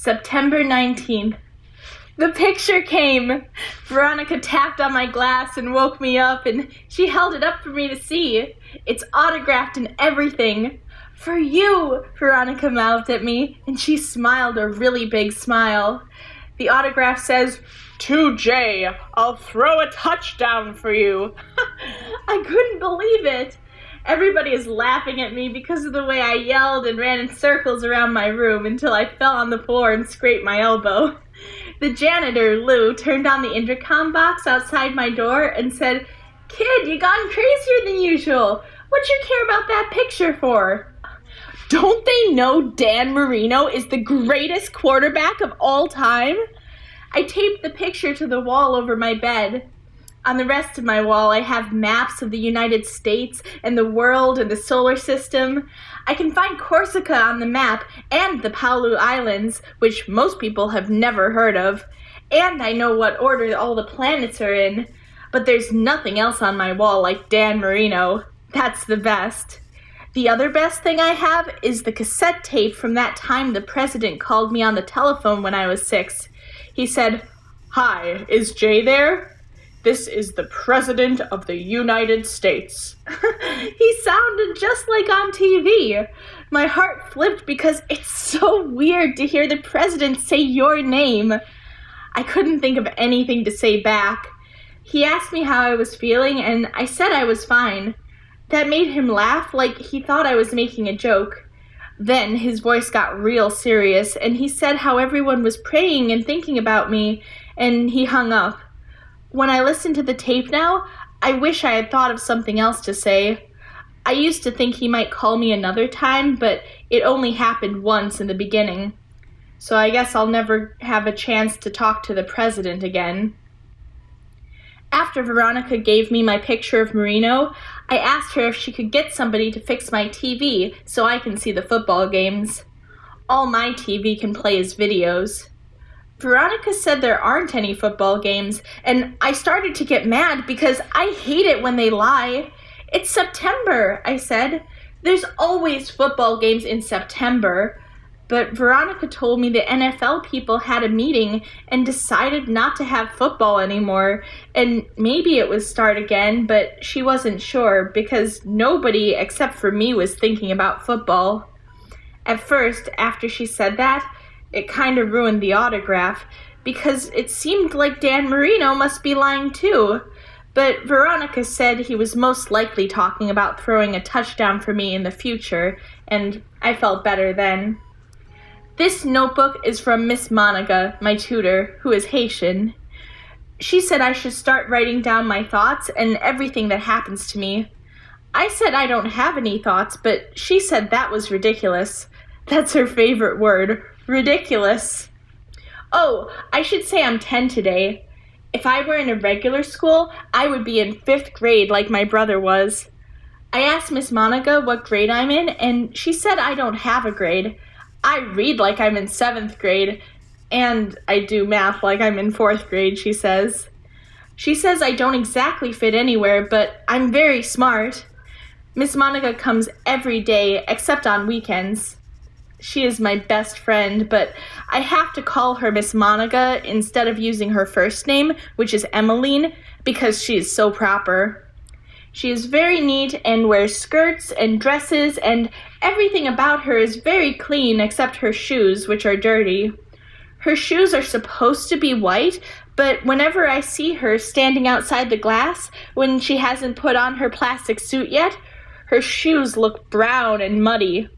September 19th. The picture came. Veronica tapped on my glass and woke me up, and she held it up for me to see. It's autographed and everything. For you, Veronica mouthed at me, and she smiled a really big smile. The autograph says, "To Jay, I'll throw a touchdown for you." I couldn't believe it. Everybody is laughing at me because of the way I yelled and ran in circles around my room until I fell on the floor and scraped my elbow. The janitor, Lou, turned on the intercom box outside my door and said, "Kid, you gone crazier than usual. What you care about that picture for?" Don't they know Dan Marino is the greatest quarterback of all time? I taped the picture to the wall over my bed. On the rest of my wall, I have maps of the United States and the world and the solar system. I can find Corsica on the map and the Palau Islands, which most people have never heard of. And I know what order all the planets are in. But there's nothing else on my wall like Dan Marino. That's the best. The other best thing I have is the cassette tape from that time the president called me on the telephone when I was 6. He said, "Hi, is Jay there? This is the President of the United States." He sounded just like on TV. My heart flipped because it's so weird to hear the president say your name. I couldn't think of anything to say back. He asked me how I was feeling, and I said I was fine. That made him laugh like he thought I was making a joke. Then his voice got real serious, and he said how everyone was praying and thinking about me, and he hung up. When I listen to the tape now, I wish I had thought of something else to say. I used to think he might call me another time, but it only happened once in the beginning. So I guess I'll never have a chance to talk to the president again. After Veronica gave me my picture of Marino, I asked her if she could get somebody to fix my TV so I can see the football games. All my TV can play is videos. Veronica said there aren't any football games, and I started to get mad because I hate it when they lie. "It's September," I said. "There's always football games in September." But Veronica told me the NFL people had a meeting and decided not to have football anymore, and maybe it would start again, but she wasn't sure because nobody except for me was thinking about football. At first, after she said that, it kind of ruined the autograph, because it seemed like Dan Marino must be lying too. But Veronica said he was most likely talking about throwing a touchdown for me in the future, and I felt better then. This notebook is from Miss Monica, my tutor, who is Haitian. She said I should start writing down my thoughts and everything that happens to me. I said I don't have any thoughts, but she said that was ridiculous. That's her favorite word. Ridiculous. Oh, I should say I'm 10 today. If I were in a regular school, I would be in 5th grade like my brother was. I asked Miss Monica what grade I'm in, and she said I don't have a grade. I read like I'm in 7th grade, and I do math like I'm in 4th grade, she says. She says I don't exactly fit anywhere, but I'm very smart. Miss Monica comes every day except on weekends. She is my best friend, but I have to call her Miss Monica instead of using her first name, which is Emmeline, because she is so proper. She is very neat and wears skirts and dresses, and everything about her is very clean except her shoes, which are dirty. Her shoes are supposed to be white, but whenever I see her standing outside the glass when she hasn't put on her plastic suit yet, her shoes look brown and muddy.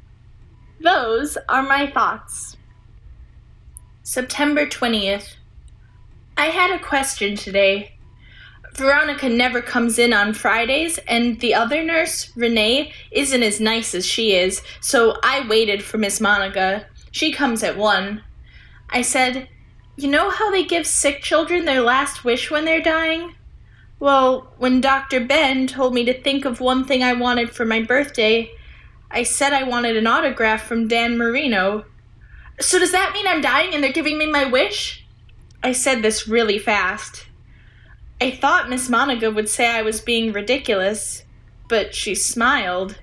Those are my thoughts. September 20th. I had a question today. Veronica never comes in on Fridays, and the other nurse, Renee, isn't as nice as she is, so I waited for Miss Monica. She comes at 1. I said, "You know how they give sick children their last wish when they're dying? Well, when Dr. Ben told me to think of one thing I wanted for my birthday, I said I wanted an autograph from Dan Marino. So does that mean I'm dying and they're giving me my wish?" I said this really fast. I thought Miss Monica would say I was being ridiculous, but she smiled.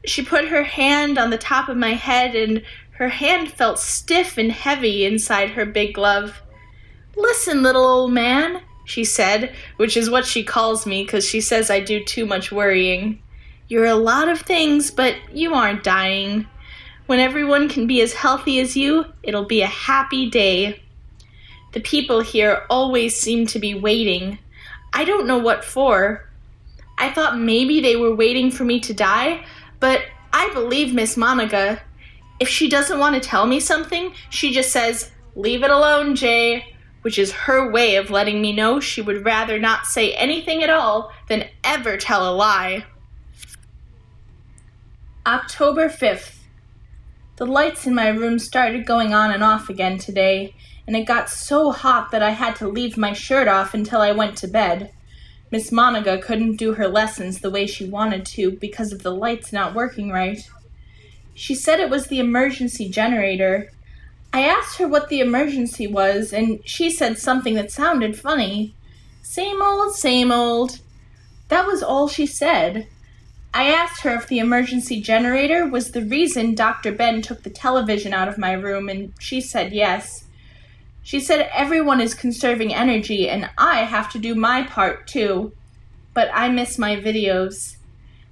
She put her hand on the top of my head and Her hand felt stiff and heavy inside her big glove. "Listen, little old man," she said, which is what she calls me because she says I do too much worrying. "You're a lot of things, but you aren't dying. When everyone can be as healthy as you, it'll be a happy day." The people here always seem to be waiting. I don't know what for. I thought maybe they were waiting for me to die, but I believe Miss Monica. If she doesn't want to tell me something, she just says, "Leave it alone, Jay," which is her way of letting me know she would rather not say anything at all than ever tell a lie. October 5th. The lights in my room started going on and off again today, and it got so hot that I had to leave my shirt off until I went to bed. Miss Monica couldn't do her lessons the way she wanted to because of the lights not working right. She said it was the emergency generator. I asked her what the emergency was, and she said something that sounded funny. Same old, same old. That was all she said. I asked her if the emergency generator was the reason Dr. Ben took the television out of my room, and she said yes. She said everyone is conserving energy, and I have to do my part too. But I miss my videos.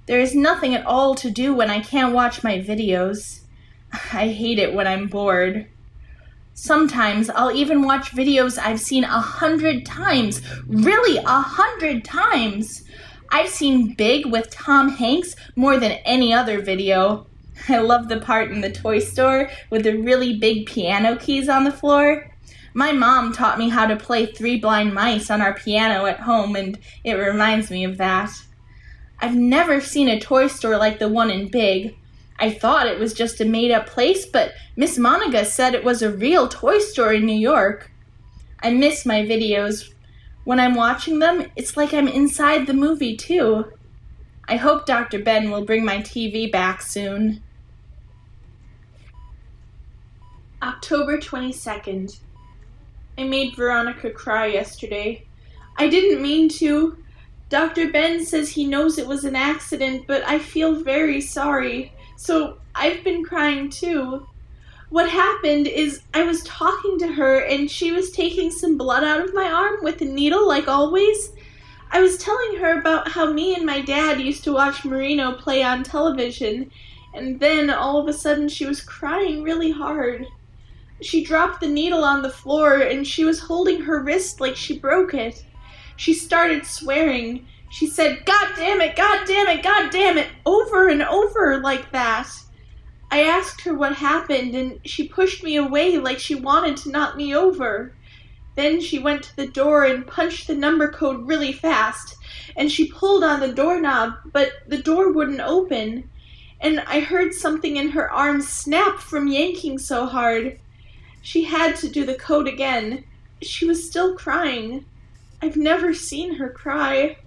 There is nothing at all to do when I can't watch my videos. I hate it when I'm bored. Sometimes I'll even watch videos I've seen 100 times. Really, 100 times! I've seen Big with Tom Hanks more than any other video. I love the part in the toy store with the really big piano keys on the floor. My mom taught me how to play Three Blind Mice on our piano at home, and it reminds me of that. I've never seen a toy store like the one in Big. I thought it was just a made-up place, but Miss Monica said it was a real toy store in New York. I miss my videos. When I'm watching them, it's like I'm inside the movie, too. I hope Dr. Ben will bring my TV back soon. October 22nd. I made Veronica cry yesterday. I didn't mean to. Dr. Ben says he knows it was an accident, but I feel very sorry. So I've been crying too. What happened is I was talking to her and she was taking some blood out of my arm with a needle like always. I was telling her about how me and my dad used to watch Marino play on television, and then all of a sudden she was crying really hard. She dropped the needle on the floor and she was holding her wrist like she broke it. She started swearing. She said, "God damn it, God damn it, God damn it," over and over like that. I asked her what happened, and she pushed me away like she wanted to knock me over. Then she went to the door and punched the number code really fast, and she pulled on the doorknob, but the door wouldn't open. And I heard something in her arm snap from yanking so hard. She had to do the code again. She was still crying. I've never seen her cry.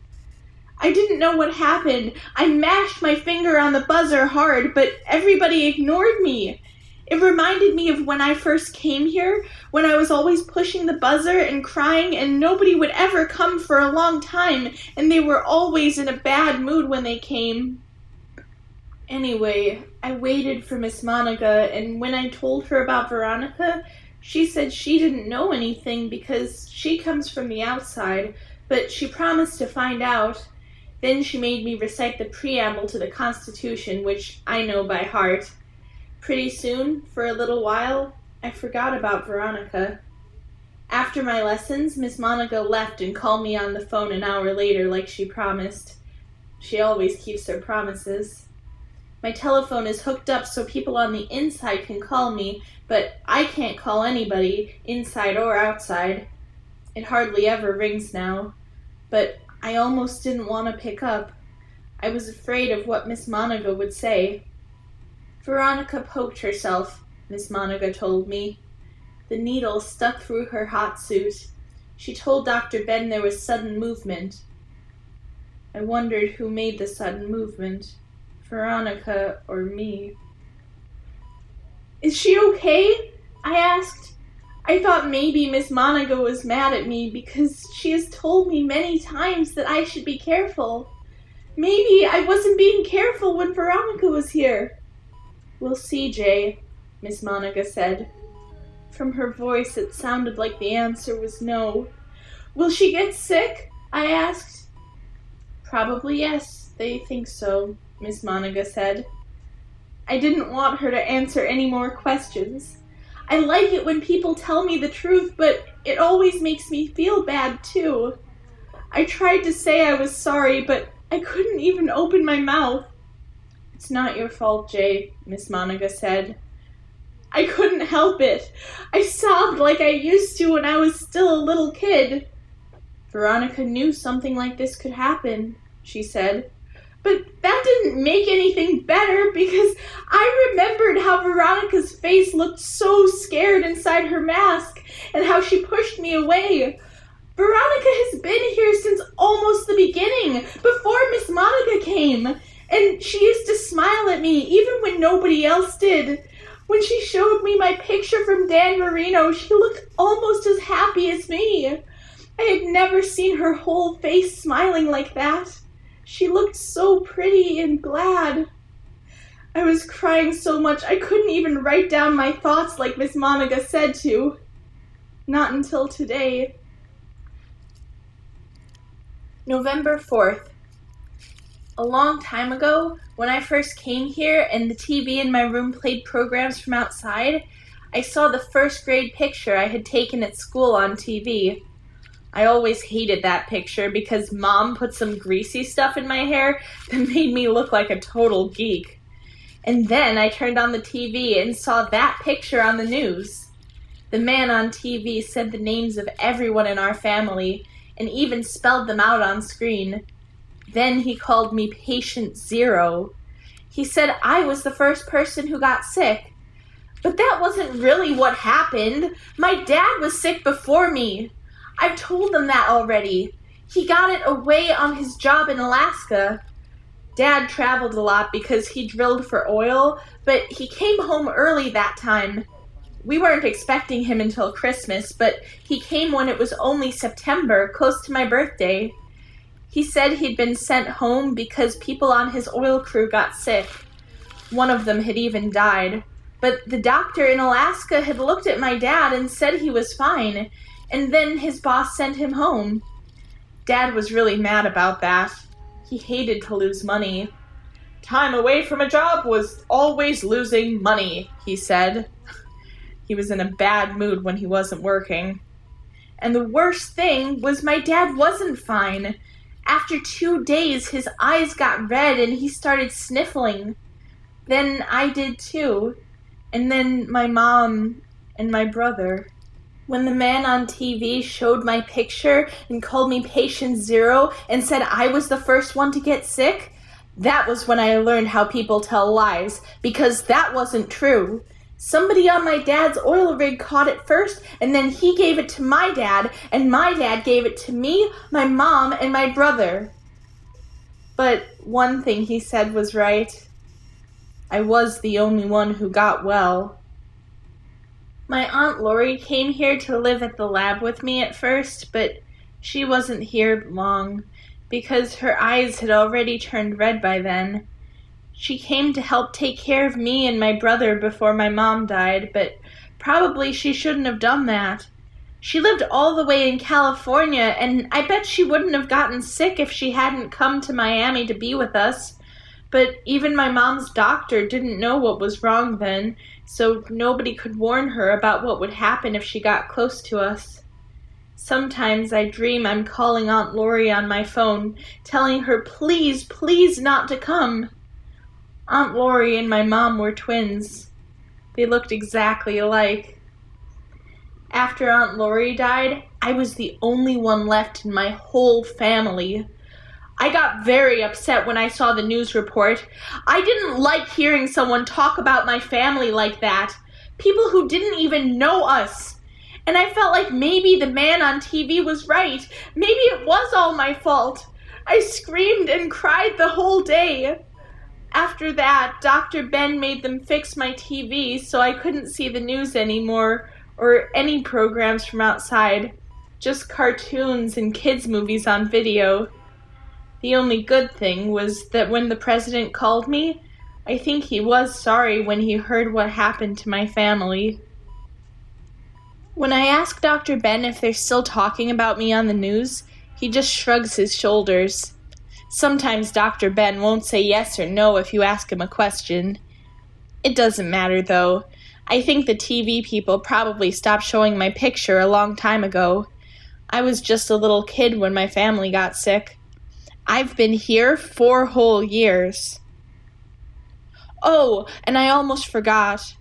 I didn't know what happened. I mashed my finger on the buzzer hard, but everybody ignored me. It reminded me of when I first came here, when I was always pushing the buzzer and crying and nobody would ever come for a long time, and they were always in a bad mood when they came. Anyway, I waited for Miss Monica, and when I told her about Veronica, she said she didn't know anything because she comes from the outside, but she promised to find out. Then she made me recite the preamble to the Constitution, which I know by heart. Pretty soon, for a little while, I forgot about Veronica. After my lessons, Miss Monica left and called me on the phone an hour later like she promised. She always keeps her promises. My telephone is hooked up so people on the inside can call me, but I can't call anybody, inside or outside. It hardly ever rings now, but I almost didn't want to pick up. I was afraid of what Miss Monica would say. Veronica poked herself, Miss Monica told me. The needle stuck through her hot suit. She told Dr. Ben there was sudden movement. I wondered who made the sudden movement, Veronica or me. Is she okay? I asked. I thought maybe Miss Monica was mad at me because she has told me many times that I should be careful. Maybe I wasn't being careful when Veronica was here. We'll see, Jay. Miss Monica said. From her voice, it sounded like the answer was no. Will she get sick? I asked. Probably yes, they think so, Miss Monica said. I didn't want her to answer any more questions. I like it when people tell me the truth, but it always makes me feel bad, too. I tried to say I was sorry, but I couldn't even open my mouth. It's not your fault, Jay, Miss Monica said. I couldn't help it. I sobbed like I used to when I was still a little kid. Veronica knew something like this could happen, she said. But that didn't make anything better because I remembered how Veronica's face looked so scared inside her mask and how she pushed me away. Veronica has been here since almost the beginning, before Miss Monica came, and she used to smile at me even when nobody else did. When she showed me my picture from Dan Marino, she looked almost as happy as me. I had never seen her whole face smiling like that. She looked so pretty and glad. I was crying so much I couldn't even write down my thoughts like Miss Monica said to. Not until today. November 4th. A long time ago, when I first came here and the TV in my room played programs from outside, I saw the first grade picture I had taken at school on TV. I always hated that picture because Mom put some greasy stuff in my hair that made me look like a total geek. And then I turned on the TV and saw that picture on the news. The man on TV said the names of everyone in our family and even spelled them out on screen. Then he called me Patient Zero. He said I was the first person who got sick. But that wasn't really what happened. My dad was sick before me. I've told them that already. He got it away on his job in Alaska. Dad traveled a lot because he drilled for oil, but he came home early that time. We weren't expecting him until Christmas, but he came when it was only September, close to my birthday. He said he'd been sent home because people on his oil crew got sick. One of them had even died. But the doctor in Alaska had looked at my dad and said he was fine, and then his boss sent him home. Dad was really mad about that. He hated to lose money. Time away from a job was always losing money, he said. He was in a bad mood when he wasn't working. And the worst thing was my dad wasn't fine. After 2 days, his eyes got red and he started sniffling. Then I did too. And then my mom and my brother. When the man on TV showed my picture and called me Patient Zero and said I was the first one to get sick, that was when I learned how people tell lies, because that wasn't true. Somebody on my dad's oil rig caught it first, and then he gave it to my dad, and my dad gave it to me, my mom, and my brother. But one thing he said was right. I was the only one who got well. My Aunt Lori came here to live at the lab with me at first, but she wasn't here long because her eyes had already turned red by then. She came to help take care of me and my brother before my mom died, but probably she shouldn't have done that. She lived all the way in California, and I bet she wouldn't have gotten sick if she hadn't come to Miami to be with us. But even my mom's doctor didn't know what was wrong then, so nobody could warn her about what would happen if she got close to us. Sometimes I dream I'm calling Aunt Lori on my phone, telling her please, please not to come. Aunt Lori and my mom were twins. They looked exactly alike. After Aunt Lori died, I was the only one left in my whole family. I got very upset when I saw the news report. I didn't like hearing someone talk about my family like that. People who didn't even know us. And I felt like maybe the man on TV was right. Maybe it was all my fault. I screamed and cried the whole day. After that, Dr. Ben made them fix my TV so I couldn't see the news anymore or any programs from outside. Just cartoons and kids' movies on video. The only good thing was that when the president called me, I think he was sorry when he heard what happened to my family. When I ask Dr. Ben if they're still talking about me on the news, he just shrugs his shoulders. Sometimes Dr. Ben won't say yes or no if you ask him a question. It doesn't matter, though. I think the TV people probably stopped showing my picture a long time ago. I was just a little kid when my family got sick. I've been here 4 whole years. Oh, and I almost forgot.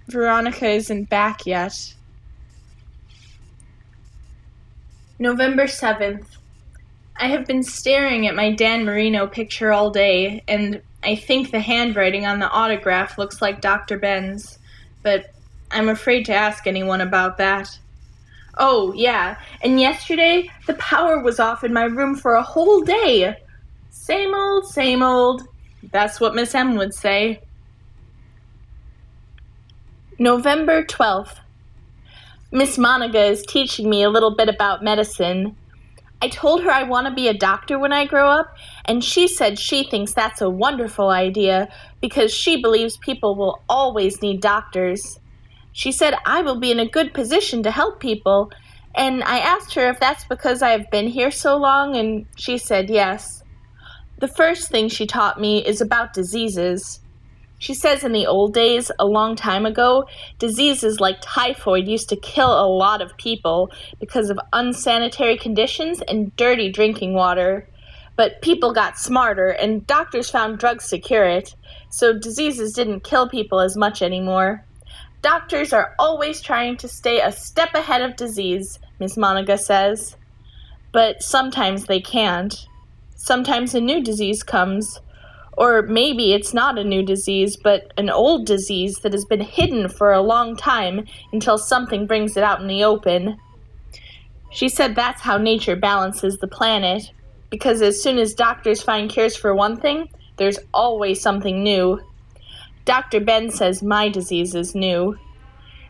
Veronica isn't back yet. November 7th. I have been staring at my Dan Marino picture all day, and I think the handwriting on the autograph looks like Dr. Ben's, but I'm afraid to ask anyone about that. Oh, yeah, and yesterday the power was off in my room for a whole day. Same old, same old. That's what Miss M would say. November 12th. Miss Monica is teaching me a little bit about medicine. I told her I want to be a doctor when I grow up, and she said she thinks that's a wonderful idea because she believes people will always need doctors. She said I will be in a good position to help people, and I asked her if that's because I have been here so long, and she said yes. The first thing she taught me is about diseases. She says in the old days, a long time ago, diseases like typhoid used to kill a lot of people because of unsanitary conditions and dirty drinking water. But people got smarter and doctors found drugs to cure it, so diseases didn't kill people as much anymore. Doctors are always trying to stay a step ahead of disease, Miss Monica says. But sometimes they can't. Sometimes a new disease comes. Or maybe it's not a new disease, but an old disease that has been hidden for a long time until something brings it out in the open. She said that's how nature balances the planet, because as soon as doctors find cures for one thing, there's always something new. Dr. Ben says my disease is new.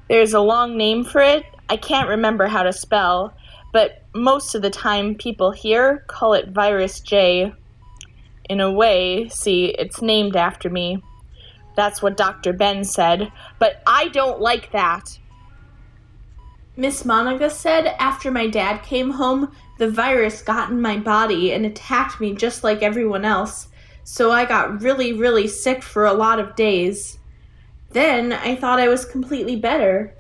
There's a long name for it. I can't remember how to spell, but most of the time people here call it virus J. In a way, see, it's named after me. That's what Dr. Ben said, but I don't like that. Miss Monica said after my dad came home, the virus got in my body and attacked me just like everyone else, so I got really, really sick for a lot of days. Then I thought I was completely better.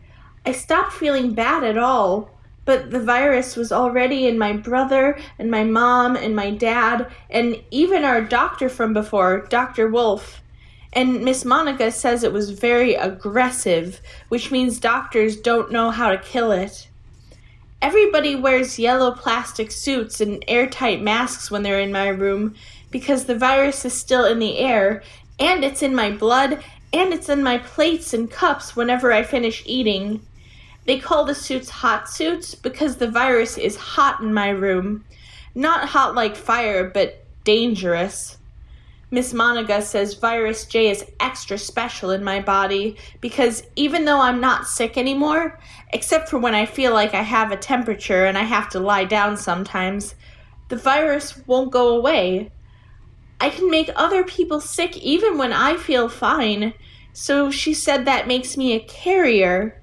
I stopped feeling bad at all. But the virus was already in my brother and my mom and my dad and even our doctor from before, Dr. Wolf. And Miss Monica says it was very aggressive, which means doctors don't know how to kill it. Everybody wears yellow plastic suits and airtight masks when they're in my room because the virus is still in the air, and it's in my blood, and it's in my plates and cups whenever I finish eating. They call the suits hot suits because the virus is hot in my room. Not hot like fire, but dangerous. Miss Monica says virus J is extra special in my body because even though I'm not sick anymore, except for when I feel like I have a temperature and I have to lie down sometimes, the virus won't go away. I can make other people sick even when I feel fine, so she said that makes me a carrier.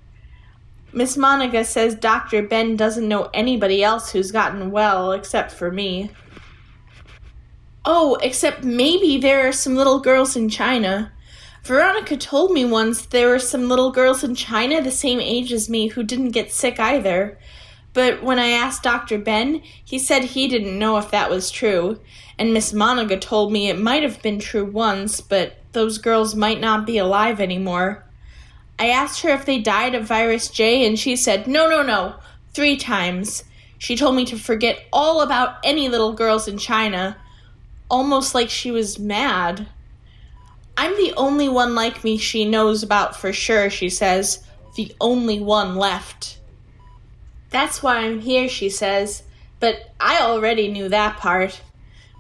Miss Monica says Dr. Ben doesn't know anybody else who's gotten well except for me. Oh, except maybe there are some little girls in China. Veronica told me once there were some little girls in China the same age as me who didn't get sick either. But when I asked Dr. Ben, he said he didn't know if that was true. And Miss Monica told me it might have been true once, but those girls might not be alive anymore. I asked her if they died of virus J, and she said, no, 3 times. She told me to forget all about any little girls in China, almost like she was mad. I'm the only one like me she knows about for sure, she says, the only one left. That's why I'm here, she says, but I already knew that part.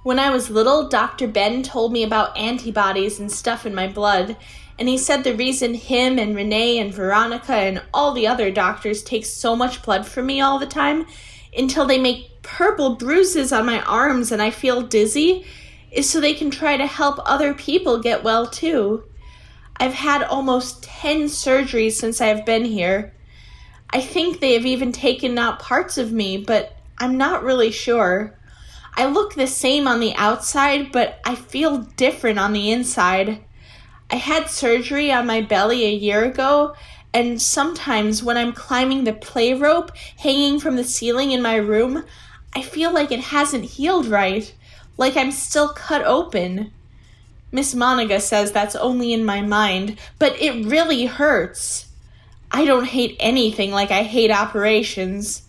When I was little, Dr. Ben told me about antibodies and stuff in my blood, and he said the reason him and Renee and Veronica and all the other doctors take so much blood from me all the time until they make purple bruises on my arms and I feel dizzy is so they can try to help other people get well too. I've had almost 10 surgeries since I've been here. I think they have even taken out parts of me, but I'm not really sure. I look the same on the outside, but I feel different on the inside. I had surgery on my belly a year ago, and sometimes when I'm climbing the play rope hanging from the ceiling in my room, I feel like it hasn't healed right, like I'm still cut open. Miss Monica says that's only in my mind, but it really hurts. I don't hate anything like I hate operations.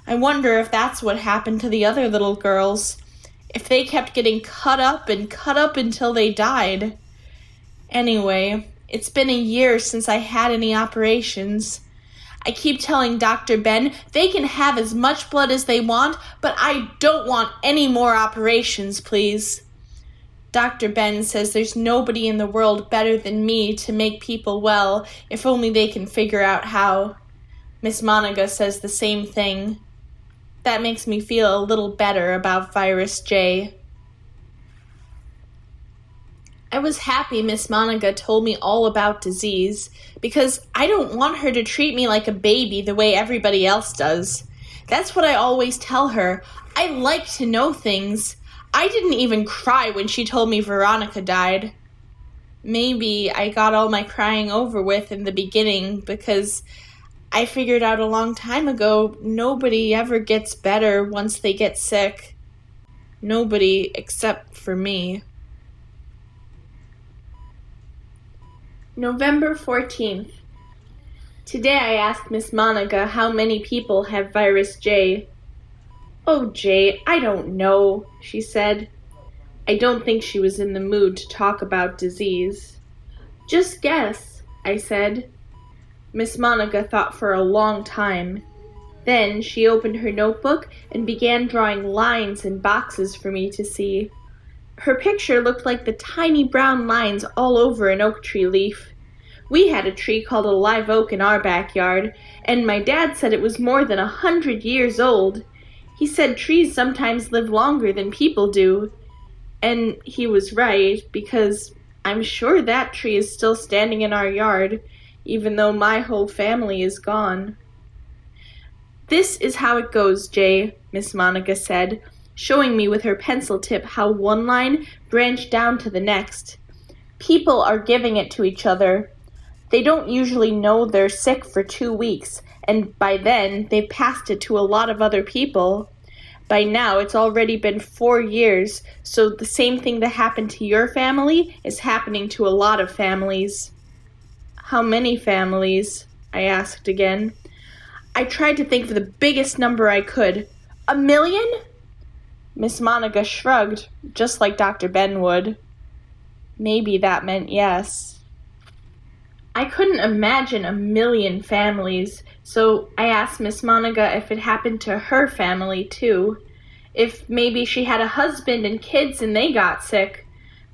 I wonder if that's what happened to the other little girls, if they kept getting cut up until they died. Anyway, it's been a year since I had any operations. I keep telling Dr. Ben they can have as much blood as they want, but I don't want any more operations, please. Dr. Ben says there's nobody in the world better than me to make people well if only they can figure out how. Miss Monica says the same thing. That makes me feel a little better about Virus J. I was happy Miss Monica told me all about disease, because I don't want her to treat me like a baby the way everybody else does. That's what I always tell her. I like to know things. I didn't even cry when she told me Veronica died. Maybe I got all my crying over with in the beginning because I figured out a long time ago nobody ever gets better once they get sick. Nobody except for me. November 14th. Today I asked Miss Monica how many people have Virus J. "Oh, Jay, I don't know," she said. I don't think she was in the mood to talk about disease. "Just guess," I said. Miss Monica thought for a long time. Then she opened her notebook and began drawing lines and boxes for me to see. Her picture looked like the tiny brown lines all over an oak tree leaf. We had a tree called a live oak in our backyard, and my dad said it was more than 100 years old. He said trees sometimes live longer than people do. And he was right, because I'm sure that tree is still standing in our yard, even though my whole family is gone. "This is how it goes, Jay," Miss Monica said, showing me with her pencil tip how one line branched down to the next. People are giving it to each other. They don't usually know they're sick for 2 weeks, and by then they've passed it to a lot of other people. By now it's already been 4 years, so the same thing that happened to your family is happening to a lot of families. "How many families?" I asked again. I tried to think of the biggest number I could. 1,000,000? Miss Monica shrugged, just like Dr. Ben would. Maybe that meant yes. I couldn't imagine 1,000,000 families, so I asked Miss Monica if it happened to her family too. If maybe she had a husband and kids and they got sick.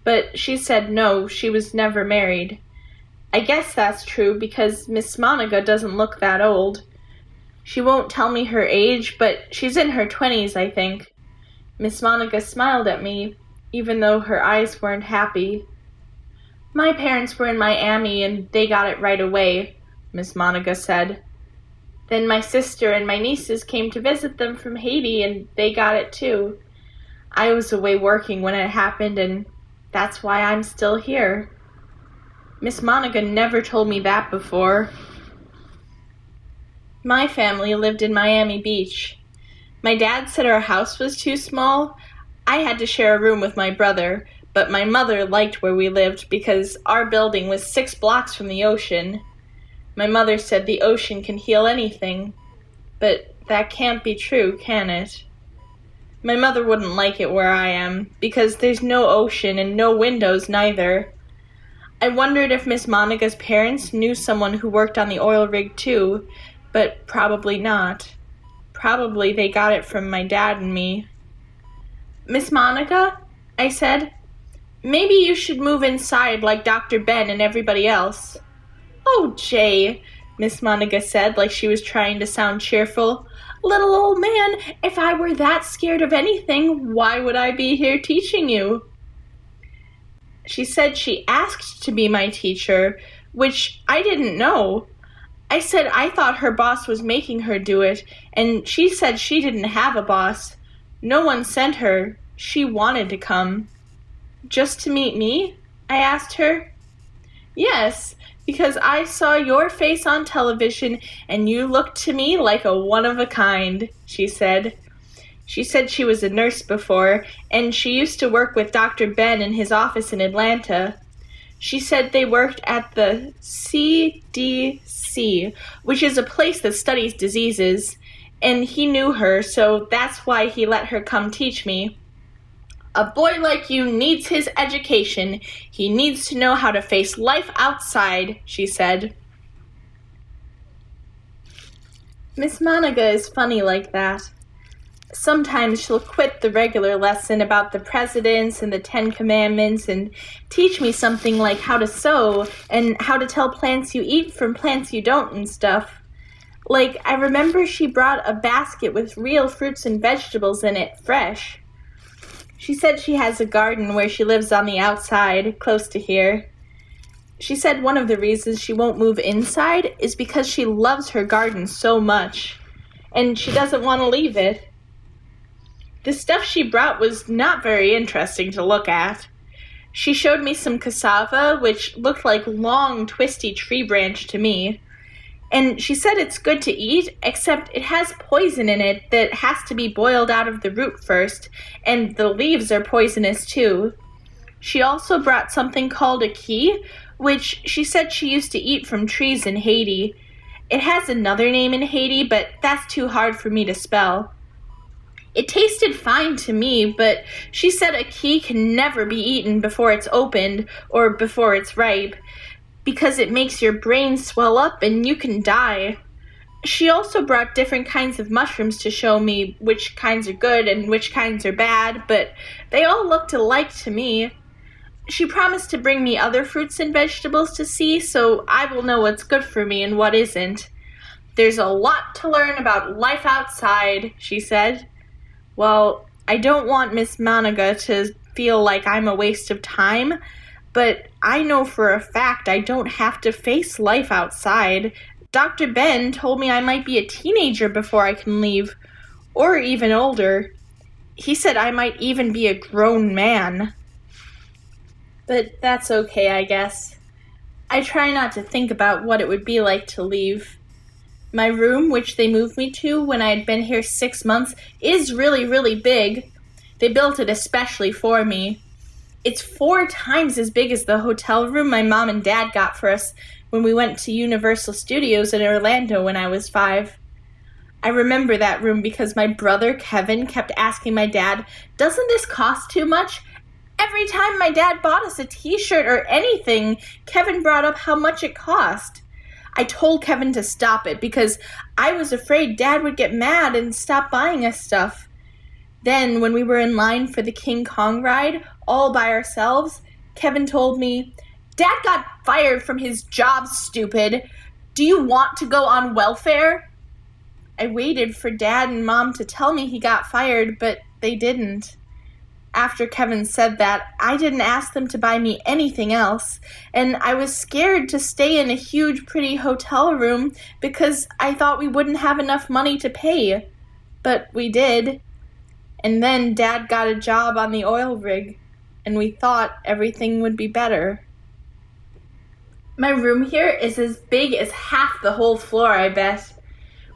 But she said no, she was never married. I guess that's true because Miss Monica doesn't look that old. She won't tell me her age, but she's in her 20s, I think. Miss Monica smiled at me, even though her eyes weren't happy. "My parents were in Miami and they got it right away," Miss Monica said. "Then my sister and my nieces came to visit them from Haiti and they got it too. I was away working when it happened and that's why I'm still here." Miss Monica never told me that before. My family lived in Miami Beach. My dad said our house was too small. I had to share a room with my brother, but my mother liked where we lived because our building was 6 blocks from the ocean. My mother said the ocean can heal anything, but that can't be true, can it? My mother wouldn't like it where I am, because there's no ocean and no windows neither. I wondered if Miss Monica's parents knew someone who worked on the oil rig too, but probably not. Probably they got it from my dad and me. "Miss Monica," I said, "maybe you should move inside like Dr. Ben and everybody else." "Oh, Jay," Miss Monica said like she was trying to sound cheerful. "Little old man, if I were that scared of anything, why would I be here teaching you?" She said she asked to be my teacher, which I didn't know. I said I thought her boss was making her do it, and she said she didn't have a boss. No one sent her. She wanted to come. Just to meet me? I asked her. Yes, because I saw your face on television and you looked to me like a one-of-a-kind, she said. She said she was a nurse before, and she used to work with Dr. Ben in his office in Atlanta. She said they worked at the CDC, which is a place that studies diseases, and he knew her, so that's why he let her come teach me. A boy like you needs his education. He needs to know how to face life outside, she said. Miss Monica is funny like that. Sometimes she'll quit the regular lesson about the presidents and the 10 Commandments and teach me something like how to sew and how to tell plants you eat from plants you don't and stuff. Like, I remember she brought a basket with real fruits and vegetables in it, fresh. She said she has a garden where she lives on the outside, close to here. She said one of the reasons she won't move inside is because she loves her garden so much, and she doesn't want to leave it. The stuff she brought was not very interesting to look at. She showed me some cassava, which looked like long, twisty tree branch to me. And she said it's good to eat, except it has poison in it that has to be boiled out of the root first, and the leaves are poisonous too. She also brought something called a key, which she said she used to eat from trees in Haiti. It has another name in Haiti, but that's too hard for me to spell. It tasted fine to me, but she said a key can never be eaten before it's opened or before it's ripe, because it makes your brain swell up and you can die. She also brought different kinds of mushrooms to show me which kinds are good and which kinds are bad, but they all looked alike to me. She promised to bring me other fruits and vegetables to see, so I will know what's good for me and what isn't. There's a lot to learn about life outside, she said. Well, I don't want Miss Monica to feel like I'm a waste of time, but I know for a fact I don't have to face life outside. Dr. Ben told me I might be a teenager before I can leave, or even older. He said I might even be a grown man. But that's okay, I guess. I try not to think about what it would be like to leave. My room, which they moved me to when I had been here 6 months, is really, really big. They built it especially for me. It's 4 times as big as the hotel room my mom and dad got for us when we went to Universal Studios in Orlando when I was 5. I remember that room because my brother Kevin kept asking my dad, "Doesn't this cost too much?" Every time my dad bought us a t-shirt or anything, Kevin brought up how much it cost. I told Kevin to stop it because I was afraid Dad would get mad and stop buying us stuff. Then, when we were in line for the King Kong ride, all by ourselves, Kevin told me, "Dad got fired from his job, stupid. Do you want to go on welfare?" I waited for Dad and Mom to tell me he got fired, but they didn't. After Kevin said that, I didn't ask them to buy me anything else, and I was scared to stay in a huge, pretty hotel room because I thought we wouldn't have enough money to pay. But we did. And then Dad got a job on the oil rig, and we thought everything would be better. My room here is as big as half the whole floor, I bet.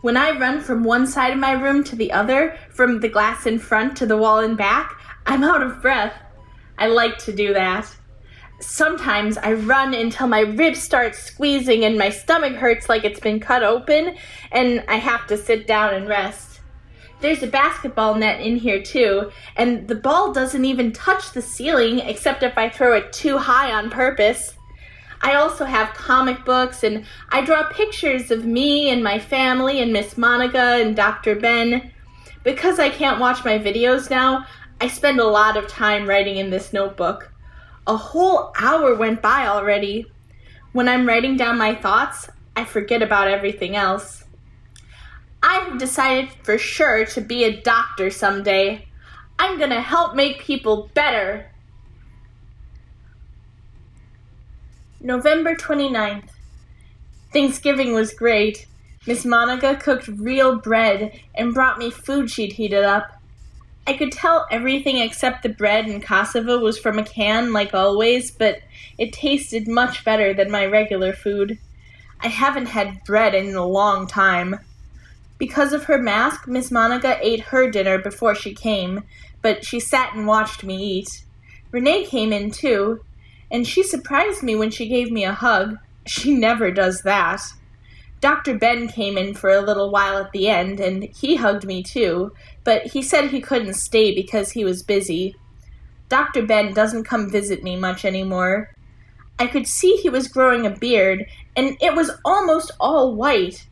When I run from one side of my room to the other, from the glass in front to the wall in back, I'm out of breath. I like to do that. Sometimes I run until my ribs start squeezing and my stomach hurts like it's been cut open, and I have to sit down and rest. There's a basketball net in here too, and the ball doesn't even touch the ceiling except if I throw it too high on purpose. I also have comic books, and I draw pictures of me and my family and Miss Monica and Dr. Ben. Because I can't watch my videos now, I spend a lot of time writing in this notebook. A whole hour went by already. When I'm writing down my thoughts, I forget about everything else. I've decided for sure to be a doctor someday. I'm gonna help make people better. November 29th. Thanksgiving was great. Miss Monica cooked real bread and brought me food she'd heated up. I could tell everything except the bread and cassava was from a can, like always, but it tasted much better than my regular food. I haven't had bread in a long time. Because of her mask, Miss Monica ate her dinner before she came, but she sat and watched me eat. Renee came in too, and she surprised me when she gave me a hug. She never does that. Dr. Ben came in for a little while at the end, and he hugged me too, but he said he couldn't stay because he was busy. Dr. Ben doesn't come visit me much anymore. I could see he was growing a beard, and it was almost all white.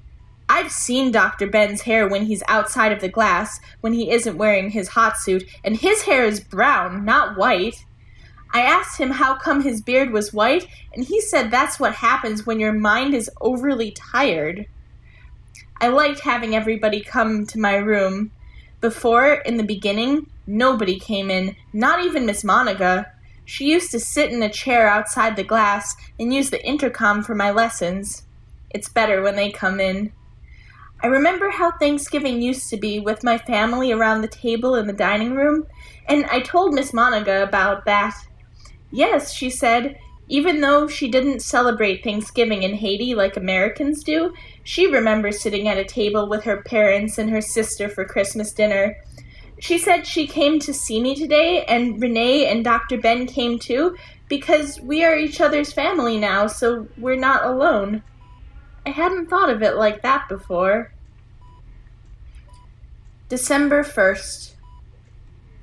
I've seen Dr. Ben's hair when he's outside of the glass, when he isn't wearing his hot suit, and his hair is brown, not white. I asked him how come his beard was white, and he said that's what happens when your mind is overly tired. I liked having everybody come to my room. Before, in the beginning, nobody came in, not even Miss Monica. She used to sit in a chair outside the glass and use the intercom for my lessons. It's better when they come in. I remember how Thanksgiving used to be with my family around the table in the dining room, and I told Miss Monica about that. Yes, she said, even though she didn't celebrate Thanksgiving in Haiti like Americans do, she remembers sitting at a table with her parents and her sister for Christmas dinner. She said she came to see me today, and Renee and Dr. Ben came too, because we are each other's family now, so we're not alone. I hadn't thought of it like that before. December 1st.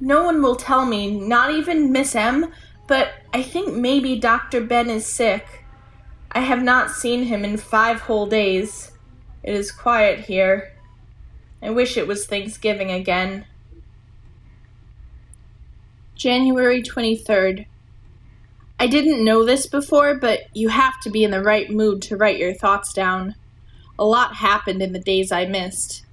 No one will tell me, not even Miss M, but I think maybe Dr. Ben is sick. I have not seen him in 5 whole days. It is quiet here. I wish it was Thanksgiving again. January 23rd. I didn't know this before, but you have to be in the right mood to write your thoughts down. A lot happened in the days I missed.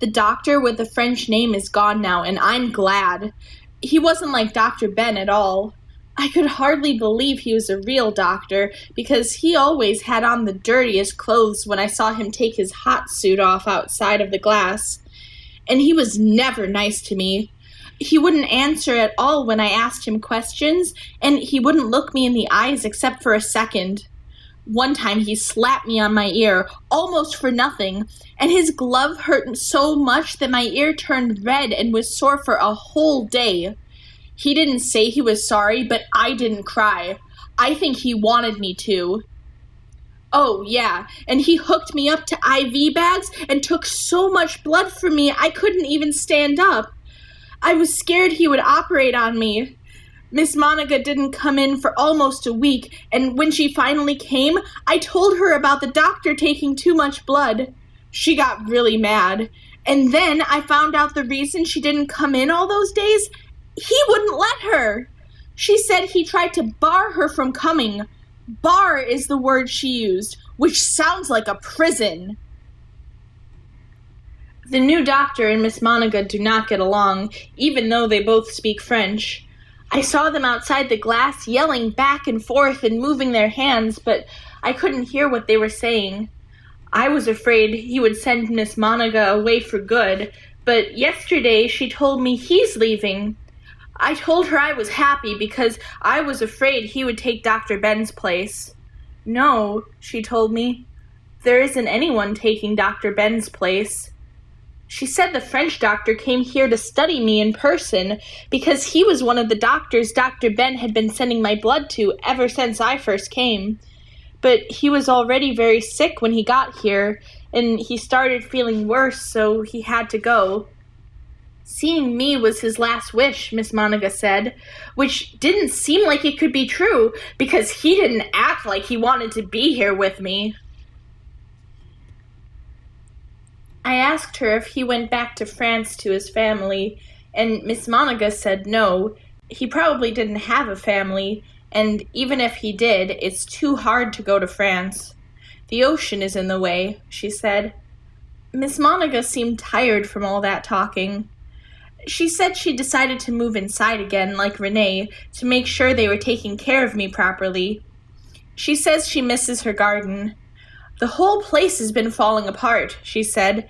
The doctor with the French name is gone now, and I'm glad. He wasn't like Dr. Ben at all. I could hardly believe he was a real doctor, because he always had on the dirtiest clothes when I saw him take his hot suit off outside of the glass. And he was never nice to me. He wouldn't answer at all when I asked him questions, and he wouldn't look me in the eyes except for a second. One time he slapped me on my ear, almost for nothing, and his glove hurt so much that my ear turned red and was sore for a whole day. He didn't say he was sorry, but I didn't cry. I think he wanted me to. Oh, yeah, and he hooked me up to IV bags and took so much blood from me I couldn't even stand up. I was scared he would operate on me. Miss Monica didn't come in for almost a week, and when she finally came, I told her about the doctor taking too much blood. She got really mad. And then I found out the reason she didn't come in all those days. He wouldn't let her. She said he tried to bar her from coming. Bar is the word she used, which sounds like a prison. The new doctor and Miss Monica do not get along, even though they both speak French. I saw them outside the glass yelling back and forth and moving their hands, but I couldn't hear what they were saying. I was afraid he would send Miss Monica away for good, but yesterday she told me he's leaving. I told her I was happy because I was afraid he would take Dr. Ben's place. No, she told me, there isn't anyone taking Dr. Ben's place. She said the French doctor came here to study me in person because he was one of the doctors Dr. Ben had been sending my blood to ever since I first came. But he was already very sick when he got here, and he started feeling worse, so he had to go. Seeing me was his last wish, Miss Monica said, which didn't seem like it could be true because he didn't act like he wanted to be here with me. I asked her if he went back to France to his family, and Miss Monica said no. He probably didn't have a family, and even if he did, it's too hard to go to France. The ocean is in the way, she said. Miss Monica seemed tired from all that talking. She said she decided to move inside again, like Renee, to make sure they were taking care of me properly. She says she misses her garden. The whole place has been falling apart, she said.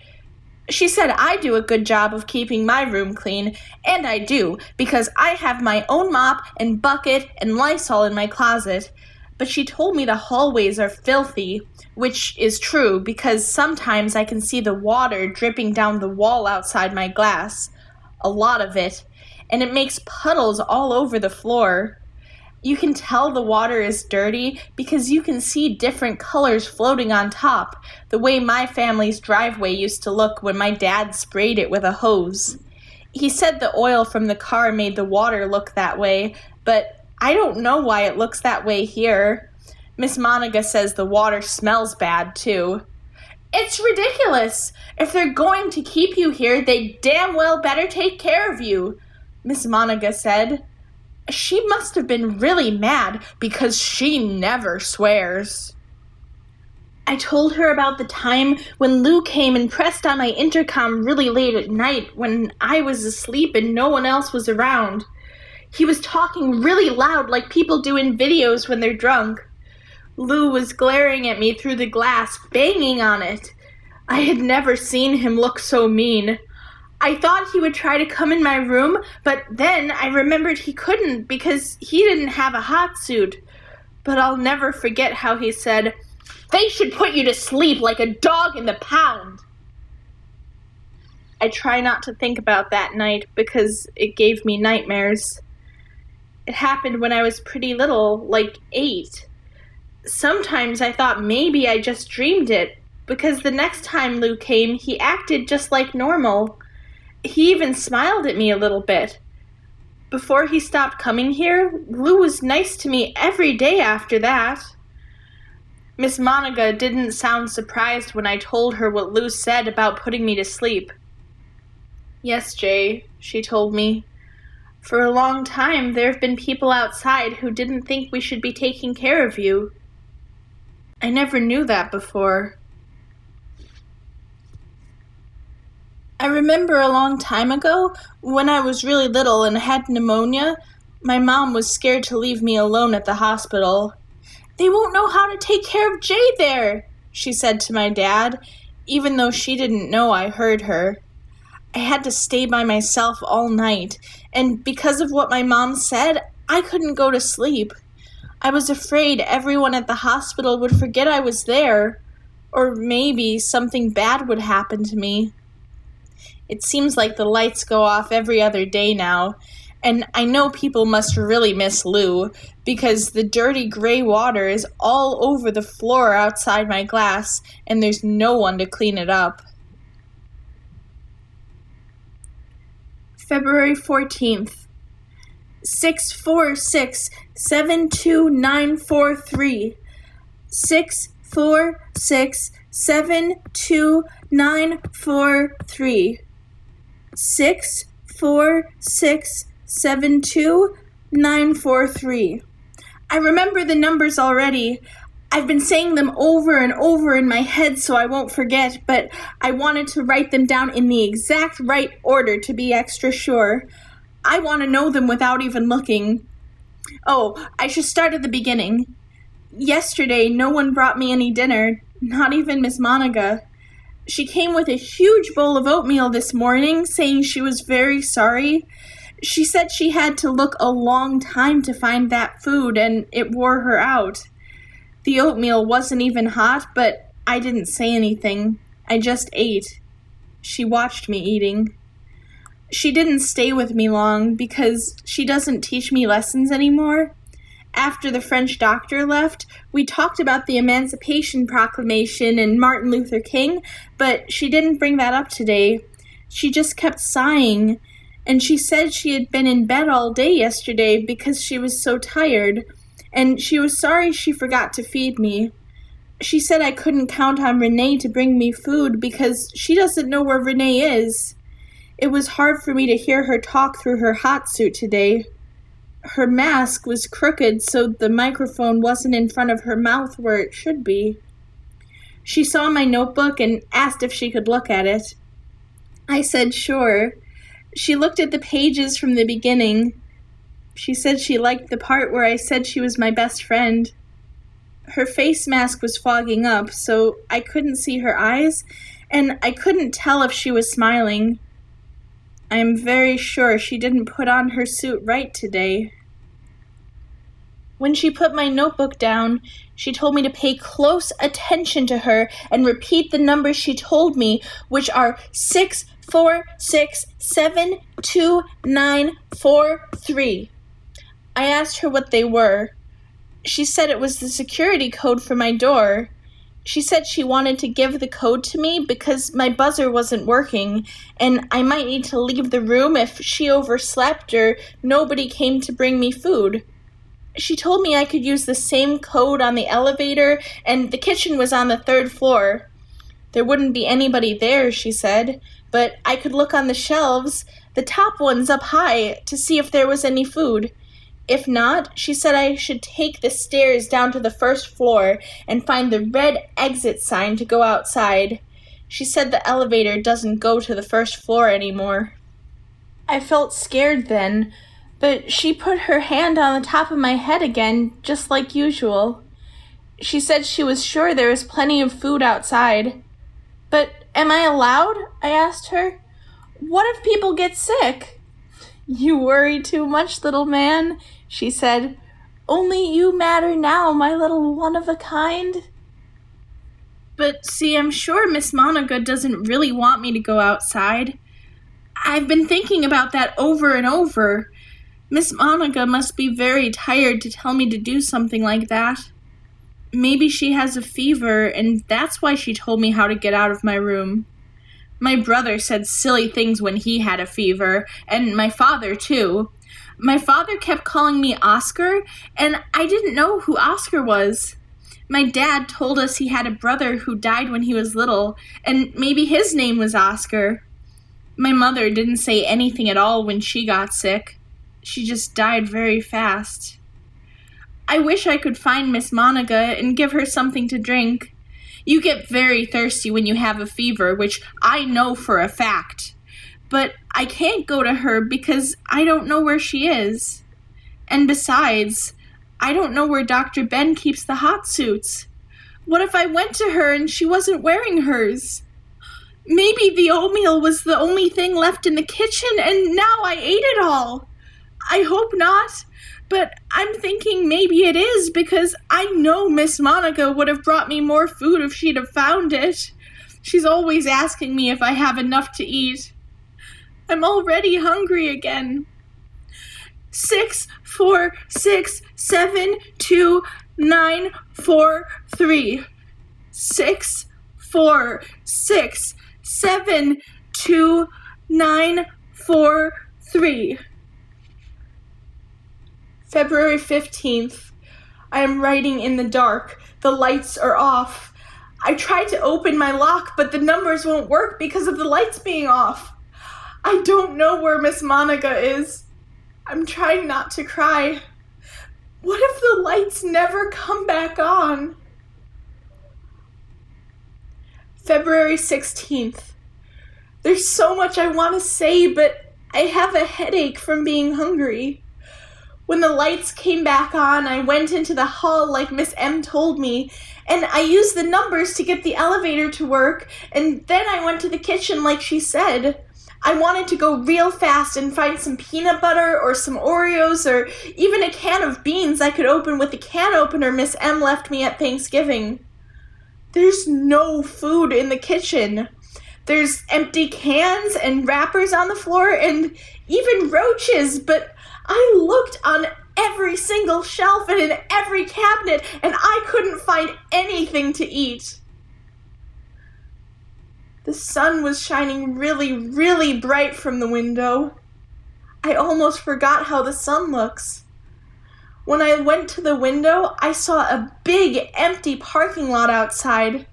She said I do a good job of keeping my room clean, and I do, because I have my own mop and bucket and Lysol in my closet. But she told me the hallways are filthy, which is true, because sometimes I can see the water dripping down the wall outside my glass. A lot of it. And it makes puddles all over the floor. You can tell the water is dirty because you can see different colors floating on top, the way my family's driveway used to look when my dad sprayed it with a hose. He said the oil from the car made the water look that way, but I don't know why it looks that way here. Miss Monica says the water smells bad, too. It's ridiculous! If they're going to keep you here, they damn well better take care of you, Miss Monica said. She must have been really mad because she never swears. I told her about the time when Lou came and pressed on my intercom really late at night when I was asleep and no one else was around. He was talking really loud like people do in videos when they're drunk. Lou was glaring at me through the glass, banging on it. I had never seen him look so mean. I thought he would try to come in my room, but then I remembered he couldn't because he didn't have a hot suit. But I'll never forget how he said, "They should put you to sleep like a dog in the pound." I try not to think about that night because it gave me nightmares. It happened when I was pretty little, like 8. Sometimes I thought maybe I just dreamed it, because the next time Lou came, he acted just like normal. He even smiled at me a little bit. Before he stopped coming here, Lou was nice to me every day after that. Miss Monica didn't sound surprised when I told her what Lou said about putting me to sleep. "Yes, Jay," she told me. "For a long time, there have been people outside who didn't think we should be taking care of you." I never knew that before. I remember a long time ago, when I was really little and had pneumonia, my mom was scared to leave me alone at the hospital. "They won't know how to take care of Jay there," she said to my dad, even though she didn't know I heard her. I had to stay by myself all night, and because of what my mom said, I couldn't go to sleep. I was afraid everyone at the hospital would forget I was there, or maybe something bad would happen to me. It seems like the lights go off every other day now, and I know people must really miss Lou, because the dirty gray water is all over the floor outside my glass, and there's no one to clean it up. February 14th. 646-72943. 646-72943. 646-72943. I remember the numbers already. I've been saying them over and over in my head so I won't forget, but I wanted to write them down in the exact right order to be extra sure. I want to know them without even looking. Oh, I should start at the beginning. Yesterday, no one brought me any dinner, not even Miss Monica. She came with a huge bowl of oatmeal this morning, saying she was very sorry. She said she had to look a long time to find that food, and it wore her out. The oatmeal wasn't even hot, but I didn't say anything. I just ate. She watched me eating. She didn't stay with me long because she doesn't teach me lessons anymore. After the French doctor left, we talked about the Emancipation Proclamation and Martin Luther King, but she didn't bring that up today. She just kept sighing, and she said she had been in bed all day yesterday because she was so tired, and she was sorry she forgot to feed me. She said I couldn't count on Renee to bring me food because she doesn't know where Renee is. It was hard for me to hear her talk through her hot suit today. Her mask was crooked, so the microphone wasn't in front of her mouth where it should be. She saw my notebook and asked if she could look at it. I said sure. She looked at the pages from the beginning. She said she liked the part where I said she was my best friend. her face mask was fogging up, so I couldn't see her eyes, and I couldn't tell if she was smiling. I am very sure she didn't put on her suit right today. When she put my notebook down, she told me to pay close attention to her and repeat the numbers she told me, which are 646729443. I asked her what they were. She said it was the security code for my door. She said she wanted to give the code to me because my buzzer wasn't working, and I might need to leave the room if she overslept or nobody came to bring me food. She told me I could use the same code on the elevator, and the kitchen was on the 3rd floor. There wouldn't be anybody there, she said, but I could look on the shelves, the top ones up high, to see if there was any food. If not, she said I should take the stairs down to the 1st floor and find the red exit sign to go outside. She said the elevator doesn't go to the 1st floor anymore. I felt scared then, but she put her hand on the top of my head again, just like usual. She said she was sure there was plenty of food outside. But am I allowed? I asked her. What if people get sick? You worry too much, little man, she said. Only you matter now, my little one-of-a-kind. But see, I'm sure Miss Monica doesn't really want me to go outside. I've been thinking about that over and over. Miss Monica must be very tired to tell me to do something like that. Maybe she has a fever, and that's why she told me how to get out of my room. My brother said silly things when he had a fever, and my father, too. My father kept calling me Oscar, and I didn't know who Oscar was. My dad told us he had a brother who died when he was little, and maybe his name was Oscar. My mother didn't say anything at all when she got sick. She just died very fast. I wish I could find Miss Monica and give her something to drink. You get very thirsty when you have a fever, which I know for a fact. But I can't go to her because I don't know where she is. And besides, I don't know where Dr. Ben keeps the hot suits. What if I went to her and she wasn't wearing hers? Maybe the oatmeal was the only thing left in the kitchen and now I ate it all. I hope not, but I'm thinking maybe it is because I know Miss Monica would have brought me more food if she'd have found it. She's always asking me if I have enough to eat. I'm already hungry again. 646729443. 646729443. February 15th. I am writing in the dark. The lights are off. I tried to open my lock, but the numbers won't work because of the lights being off. I don't know where Miss Monica is. I'm trying not to cry. What if the lights never come back on? February 16th. There's so much I want to say, but I have a headache from being hungry. When the lights came back on, I went into the hall like Miss M told me, and I used the numbers to get the elevator to work, and then I went to the kitchen like she said. I wanted to go real fast and find some peanut butter or some Oreos or even a can of beans I could open with the can opener Miss M left me at Thanksgiving. There's no food in the kitchen. There's empty cans and wrappers on the floor and even roaches, but I looked on every single shelf and in every cabinet, and I couldn't find anything to eat. The sun was shining really, really bright from the window. I almost forgot how the sun looks. When I went to the window, I saw a big, empty parking lot outside.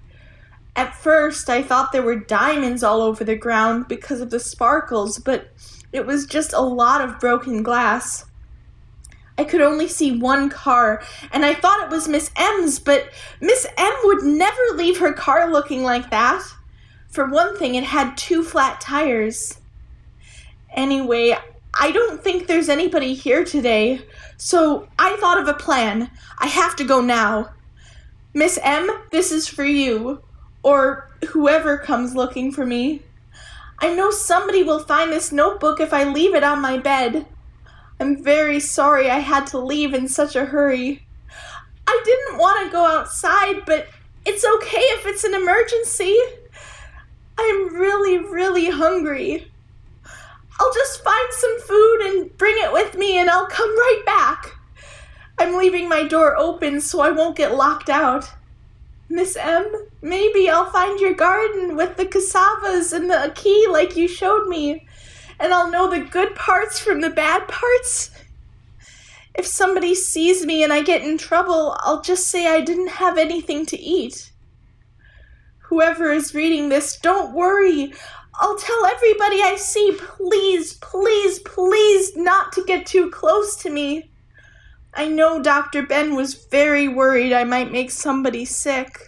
At first, I thought there were diamonds all over the ground because of the sparkles, but it was just a lot of broken glass. I could only see one car, and I thought it was Miss M's, but Miss M would never leave her car looking like that. For one thing, it had 2 flat tires. Anyway, I don't think there's anybody here today, so I thought of a plan. I have to go now. Miss M, this is for you, or whoever comes looking for me. I know somebody will find this notebook if I leave it on my bed. I'm very sorry I had to leave in such a hurry. I didn't want to go outside, but it's okay if it's an emergency. I'm really, really hungry. I'll just find some food and bring it with me and I'll come right back. I'm leaving my door open so I won't get locked out. Miss M, maybe I'll find your garden with the cassavas and the key like you showed me, and I'll know the good parts from the bad parts. If somebody sees me and I get in trouble, I'll just say I didn't have anything to eat. Whoever is reading this, don't worry. I'll tell everybody I see, please, please, please not to get too close to me. I know Dr. Ben was very worried I might make somebody sick.